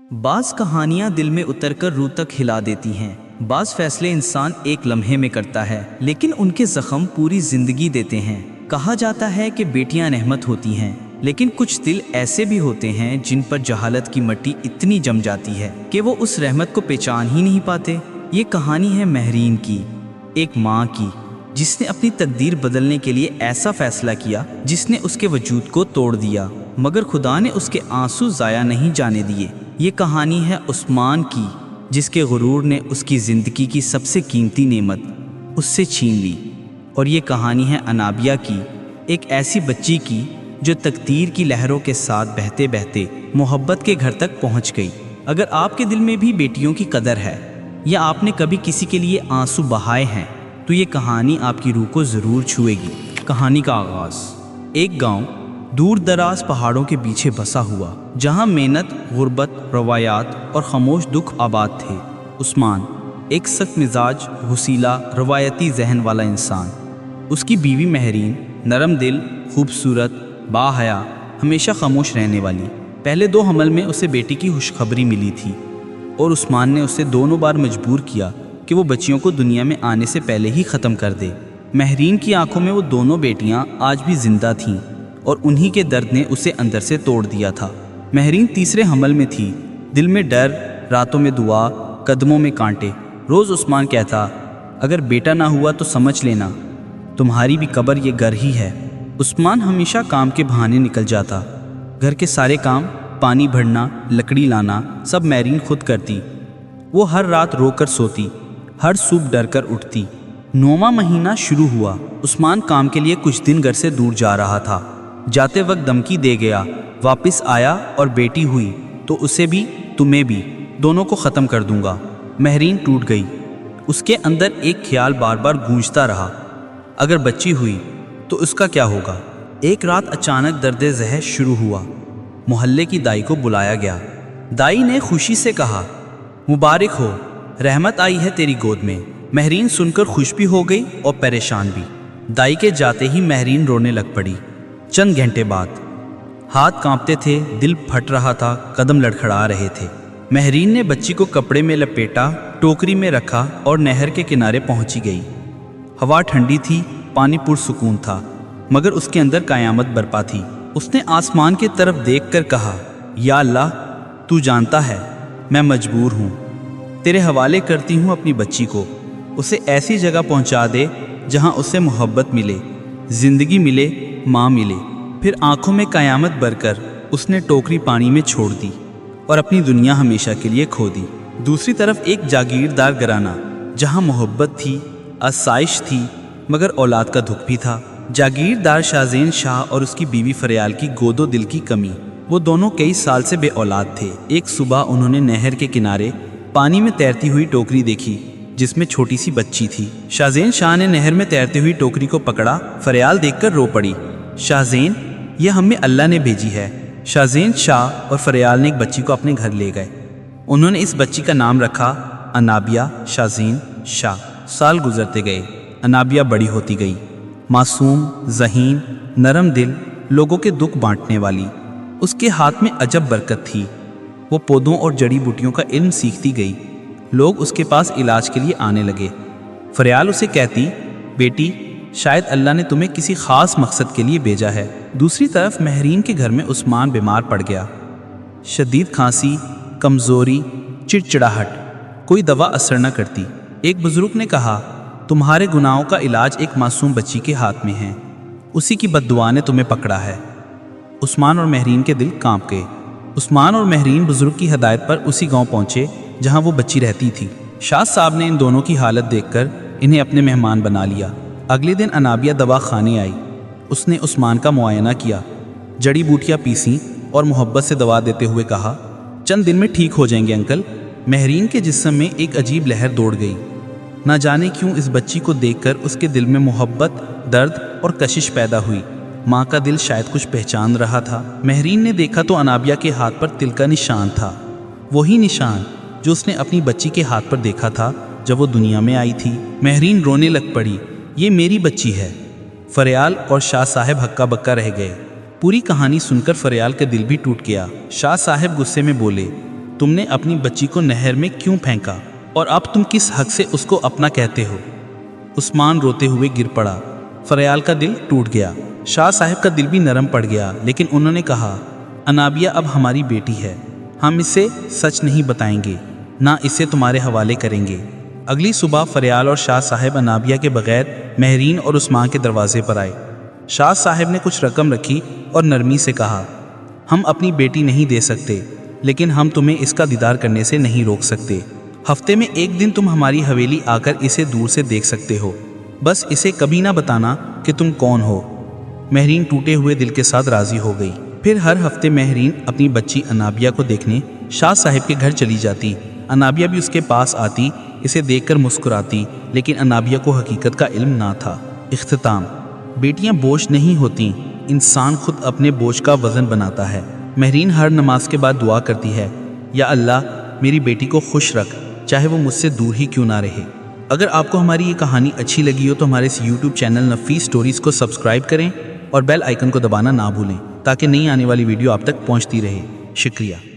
بعض कहानियां दिल में उतरकर रूह तक हिला देती हैं। बाज़ फैसले इंसान एक लम्हे में करता है, लेकिन उनके जख्म पूरी जिंदगी देते हैं। कहा जाता है कि बेटियां रहमत होती हैं, लेकिन कुछ दिल ऐसे भी होते हैं जिन पर जहालत की मट्टी इतनी जम जाती है कि वो उस रहमत को पहचान ही नहीं पाते। ये कहानी है महरीन की, एक माँ की, जिसने अपनी तकदीर बदलने के लिए ऐसा फैसला किया जिसने उसके वजूद को तोड़ दिया, मगर खुदा ने उसके आंसू ज़ाया नहीं जाने दिए। ये कहानी है उस्मान की, जिसके गुरूर ने उसकी ज़िंदगी की सबसे कीमती नेमत उससे छीन ली। और ये कहानी है अनाबिया की, एक ऐसी बच्ची की जो तकदीर की लहरों के साथ बहते बहते मोहब्बत के घर तक पहुंच गई। अगर आपके दिल में भी बेटियों की कदर है, या आपने कभी किसी के लिए आंसू बहाए हैं, तो ये कहानी आपकी रूह को ज़रूर छुएगी। कहानी का आगाज़ एक गांव दूर दराज पहाड़ों के पीछे बसा हुआ, जहां मेहनत, गुर्बत, रवायात और खामोश दुख आबाद थे। उस्मान एक सख्त मिजाज, हुसीला, रवायती जहन वाला इंसान। उसकी बीवी महरीन नरम दिल, खूबसूरत, बाहया, हमेशा खामोश रहने वाली। पहले 2 हमल में उसे बेटी की खुशखबरी मिली थी, और उस्मान ने उसे दोनों बार मजबूर किया कि वो बच्चियों को दुनिया में आने से पहले ही ख़त्म कर दे। महरीन की आंखों में वो दोनों बेटियां आज भी जिंदा थीं, और उन्हीं के दर्द ने उसे अंदर से तोड़ दिया था। महरीन तीसरे हमल में थी, दिल में डर, रातों में दुआ, कदमों में कांटे। रोज़ उस्मान कहता, अगर बेटा ना हुआ तो समझ लेना तुम्हारी भी कब्र ये घर ही है। उस्मान हमेशा काम के बहाने निकल जाता। घर के सारे काम, पानी भरना, लकड़ी लाना, सब महरीन खुद करती। वो हर रात रोकर सोती, हर सुबह डर कर उठती। 9वां महीना शुरू हुआ। उस्मान काम के लिए कुछ दिन घर से दूर जा रहा था। जाते वक्त धमकी दे गया, वापस आया और बेटी हुई तो उसे भी, तुम्हें भी, दोनों को ख़त्म कर दूंगा। महरीन टूट गई। उसके अंदर एक ख्याल बार बार गूंजता रहा, अगर बच्ची हुई तो उसका क्या होगा। एक रात अचानक दर्द ज़हर शुरू हुआ। मोहल्ले की दाई को बुलाया गया। दाई ने खुशी से कहा, मुबारक हो, रहमत आई है तेरी गोद में। महरीन सुनकर खुश भी हो गई और परेशान भी। दाई के जाते ही महरीन रोने लग पड़ी। चंद घंटे बाद हाथ कांपते थे, दिल फट रहा था, कदम लड़खड़ा रहे थे। महरीन ने बच्ची को कपड़े में लपेटा, टोकरी में रखा और नहर के किनारे पहुंची गई। हवा ठंडी थी, पानी पुरसुकून था, मगर उसके अंदर कयामत बरपा थी। उसने आसमान की तरफ देखकर कहा, या अल्लाह, तू जानता है मैं मजबूर हूँ, तेरे हवाले करती हूँ अपनी बच्ची को। उसे ऐसी जगह पहुँचा दे जहाँ उसे मोहब्बत मिले, ज़िंदगी मिले, माँ मिले। फिर आंखों में कयामत भरकर उसने टोकरी पानी में छोड़ दी और अपनी दुनिया हमेशा के लिए खो दी। दूसरी तरफ एक जागीरदार घराना, जहाँ मोहब्बत थी, आसाइश थी, मगर औलाद का दुख भी था। जागीरदार शाहज़ेन शाह और उसकी बीवी फरियाल की गोदो दिल की कमी। वो दोनों कई साल से बे औलाद थे। एक सुबह उन्होंने नहर के किनारे पानी में तैरती हुई टोकरी देखी, जिसमें छोटी सी बच्ची थी। शाहज़ेन शाह ने नहर में तैरती हुई टोकरी को पकड़ा। फरियाल देखकर रो पड़ी, शाहज़ेन, यह हमें अल्लाह ने भेजी है। शाहज़ेन शाह और फरियाल ने एक बच्ची को अपने घर ले गए। उन्होंने इस बच्ची का नाम रखा अनाबिया शाहज़ेन शाह। साल गुजरते गए, अनाबिया बड़ी होती गई, मासूम, ज़हीन, नरम दिल, लोगों के दुख बांटने वाली। उसके हाथ में अजब बरकत थी। वो पौधों और जड़ी बूटियों का इल्म सीखती गई। लोग उसके पास इलाज के लिए आने लगे। फरियाल उसे कहती, बेटी, शायद अल्लाह ने तुम्हें किसी ख़ास मकसद के लिए भेजा है। दूसरी तरफ महरीन के घर में उस्मान बीमार पड़ गया। शदीद खांसी, कमज़ोरी, चिड़चिड़ाहट, कोई दवा असर न करती। एक बुज़ुर्ग ने कहा, तुम्हारे गुनाहों का इलाज एक मासूम बच्ची के हाथ में है, उसी की बद्दुआ ने तुम्हें पकड़ा है। उस्मान और महरीन के दिल कांप गए। उस्मान और महरीन बुज़ुर्ग की हदायत पर उसी गांव पहुंचे जहां वो बच्ची रहती थी। शाह साहब ने इन दोनों की हालत देखकर इन्हें अपने मेहमान बना लिया। अगले दिन अनाबिया दवा खाने आई। उसने उस्मान का मुआयना किया, जड़ी बूटियाँ पीसी और मोहब्बत से दवा देते हुए कहा, चंद दिन में ठीक हो जाएंगे अंकल। महरीन के जिस्म में एक अजीब लहर दौड़ गई। ना जाने क्यों इस बच्ची को देखकर उसके दिल में मोहब्बत, दर्द और कशिश पैदा हुई। माँ का दिल शायद कुछ पहचान रहा था। महरीन ने देखा तो अनाबिया के हाथ पर तिल का निशान था, वही निशान जो उसने अपनी बच्ची के हाथ पर देखा था जब वो दुनिया में आई थी। महरीन रोने लग पड़ी, ये मेरी बच्ची है। फरियाल और शाह साहब हक्का बक्का रह गए। पूरी कहानी सुनकर फरियाल का दिल भी टूट गया। शाह साहब गुस्से में बोले, تم نے اپنی بچی کو نہر میں کیوں پھینکا اور اب تم کس حق سے اس کو اپنا کہتے ہو؟ عثمان روتے ہوئے گر پڑا۔ فریال کا دل ٹوٹ گیا۔ شاہ صاحب کا دل بھی نرم پڑ گیا، لیکن انہوں نے کہا، انابیہ اب ہماری بیٹی ہے، ہم اسے سچ نہیں بتائیں گے، نہ اسے تمہارے حوالے کریں گے۔ اگلی صبح فریال اور شاہ صاحب انابیہ کے بغیر مہرین اور عثمان کے دروازے پر آئے۔ شاہ صاحب نے کچھ رقم رکھی اور نرمی سے کہا، ہم اپنی بیٹی نہیں دے سکتے، لیکن ہم تمہیں اس کا دیدار کرنے سے نہیں روک سکتے۔ ہفتے میں ایک دن تم ہماری حویلی آ کر اسے دور سے دیکھ سکتے ہو، بس اسے کبھی نہ بتانا کہ تم کون ہو۔ مہرین ٹوٹے ہوئے دل کے ساتھ راضی ہو گئی۔ پھر ہر ہفتے مہرین اپنی بچی انابیہ کو دیکھنے شاہ صاحب کے گھر چلی جاتی۔ انابیہ بھی اس کے پاس آتی، اسے دیکھ کر مسکراتی، لیکن انابیہ کو حقیقت کا علم نہ تھا۔ اختتام۔ بیٹیاں بوجھ نہیں ہوتیں، انسان خود اپنے بوجھ کا وزن بناتا ہے۔ مہرین ہر نماز کے بعد دعا کرتی ہے، یا اللہ میری بیٹی کو خوش رکھ، چاہے وہ مجھ سے دور ہی کیوں نہ رہے۔ اگر آپ کو ہماری یہ کہانی اچھی لگی ہو تو ہمارے اس YouTube چینل نفیس سٹوریز کو سبسکرائب کریں اور بیل آئیکن کو دبانا نہ بھولیں تاکہ نئی آنے والی ویڈیو آپ تک پہنچتی رہے۔ شکریہ۔